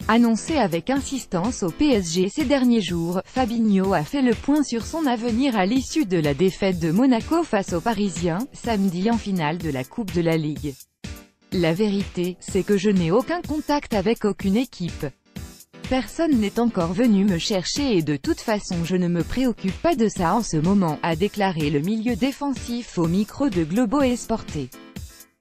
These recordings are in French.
Annoncé avec insistance au PSG ces derniers jours, Fabinho a fait le point sur son avenir à l'issue de la défaite de Monaco face aux Parisiens, samedi en finale de la Coupe de la Ligue. La vérité, c'est que je n'ai aucun contact avec aucune équipe. Personne n'est encore venu me chercher et de toute façon je ne me préoccupe pas de ça en ce moment, a déclaré le milieu défensif au micro de Globo Esporte.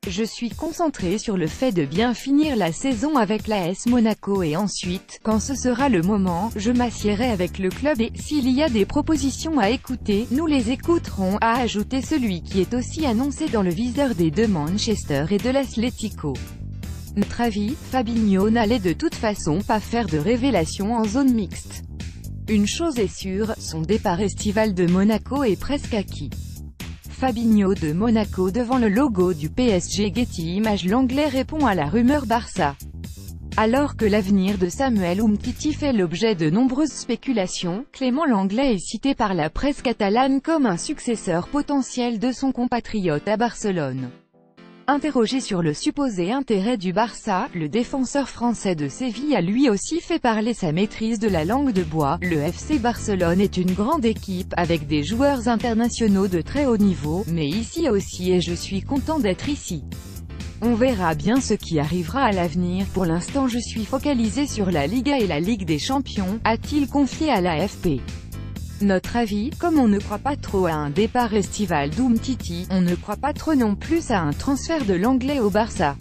Je suis concentré sur le fait de bien finir la saison avec l'AS Monaco et ensuite, quand ce sera le moment, je m'assiérai avec le club et, s'il y a des propositions à écouter, nous les écouterons, a ajouté celui qui est aussi annoncé dans le viseur des deux Manchester et de l'Atlético. Notre avis, Fabinho n'allait de toute façon pas faire de révélation en zone mixte. Une chose est sûre, son départ estival de Monaco est presque acquis. Fabinho de Monaco devant le logo du PSG. Getty Images. L'anglais répond à la rumeur Barça. Alors que l'avenir de Samuel Umtiti fait l'objet de nombreuses spéculations, Clément Lenglet est cité par la presse catalane comme un successeur potentiel de son compatriote à Barcelone. Interrogé sur le supposé intérêt du Barça, le défenseur français de Séville a lui aussi fait parler sa maîtrise de la langue de bois. Le FC Barcelone est une grande équipe, avec des joueurs internationaux de très haut niveau, mais ici aussi et je suis content d'être ici. On verra bien ce qui arrivera à l'avenir, pour l'instant je suis focalisé sur la Liga et la Ligue des Champions, a-t-il confié à l'AFP. Notre avis, comme on ne croit pas trop à un départ estival d'Umtiti, on ne croit pas trop non plus à un transfert de l'anglais au Barça.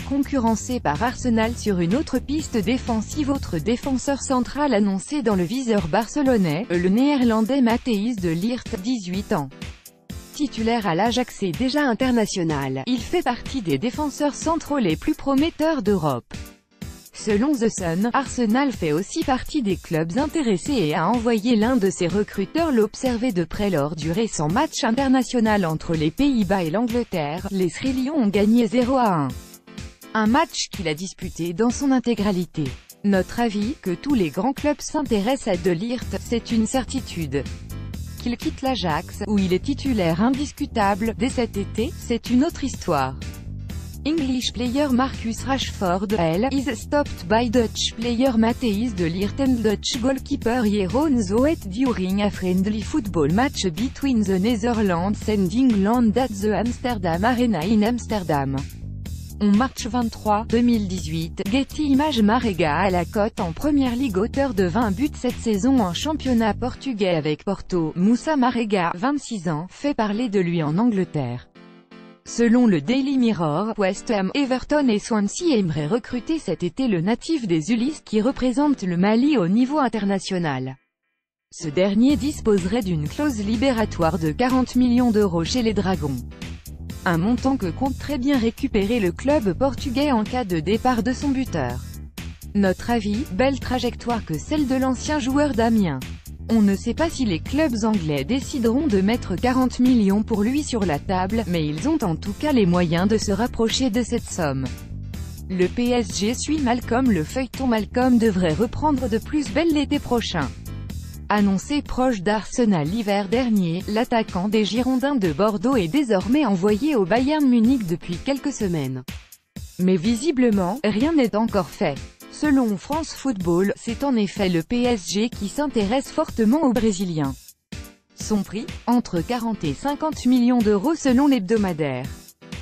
Concurrencé par Arsenal sur une autre piste défensive, autre défenseur central annoncé dans le viseur barcelonais, le néerlandais Matthijs de Ligt, 18 ans. Titulaire à l'Ajax et déjà international, il fait partie des défenseurs centraux les plus prometteurs d'Europe. Selon The Sun, Arsenal fait aussi partie des clubs intéressés et a envoyé l'un de ses recruteurs l'observer de près lors du récent match international entre les Pays-Bas et l'Angleterre. Les Sri Lions ont gagné 0-1. Un match qu'il a disputé dans son intégralité. Notre avis, que tous les grands clubs s'intéressent à De Ligt, c'est une certitude. Qu'il quitte l'Ajax, où il est titulaire indiscutable, dès cet été, c'est une autre histoire. English player Marcus Rashford, is stopped by Dutch player Matthijs de Ligt and Dutch goalkeeper Jeroen Zoet during a friendly football match between the Netherlands and England at the Amsterdam Arena in Amsterdam. On marche 23, 2018, Getty Images. Marega à la cote en Première Ligue, auteur de 20 buts cette saison en championnat portugais avec Porto. Moussa Marega, 26 ans, fait parler de lui en Angleterre. Selon le Daily Mirror, West Ham, Everton et Swansea aimeraient recruter cet été le natif des Ulysses qui représente le Mali au niveau international. Ce dernier disposerait d'une clause libératoire de 40 millions d'euros chez les Dragons. Un montant que compte très bien récupérer le club portugais en cas de départ de son buteur. Notre avis, belle trajectoire que celle de l'ancien joueur d'Amiens. On ne sait pas si les clubs anglais décideront de mettre 40 millions pour lui sur la table, mais ils ont en tout cas les moyens de se rapprocher de cette somme. Le PSG suit Malcolm. Le feuilleton Malcolm devrait reprendre de plus belle l'été prochain. Annoncé proche d'Arsenal l'hiver dernier, l'attaquant des Girondins de Bordeaux est désormais envoyé au Bayern Munich depuis quelques semaines. Mais visiblement, rien n'est encore fait. Selon France Football, c'est en effet le PSG qui s'intéresse fortement au Brésilien. Son prix, entre 40 et 50 millions d'euros selon l'hebdomadaire.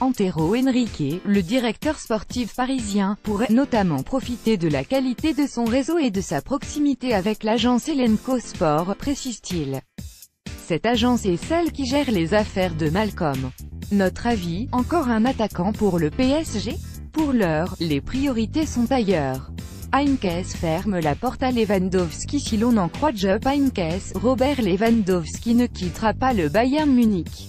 Antero Henrique, le directeur sportif parisien, pourrait notamment profiter de la qualité de son réseau et de sa proximité avec l'agence Elenco Sport, précise-t-il. Cette agence est celle qui gère les affaires de Malcolm. Notre avis, encore un attaquant pour le PSG? Pour l'heure, les priorités sont ailleurs. Heinkes ferme la porte à Lewandowski. Si l'on en croit Jupp Heynckes, Robert Lewandowski ne quittera pas le Bayern Munich.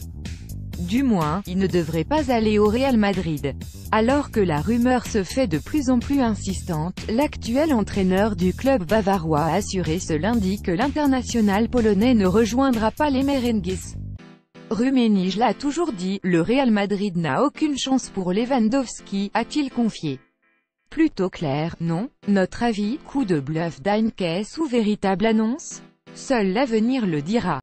Du moins, il ne devrait pas aller au Real Madrid. Alors que la rumeur se fait de plus en plus insistante, l'actuel entraîneur du club bavarois a assuré ce lundi que l'international polonais ne rejoindra pas les Merengues. Rummenigge l'a toujours dit, le Real Madrid n'a aucune chance pour Lewandowski, a-t-il confié. Plutôt clair, non? Notre avis, coup de bluff d'Heynckes ou véritable annonce? Seul l'avenir le dira.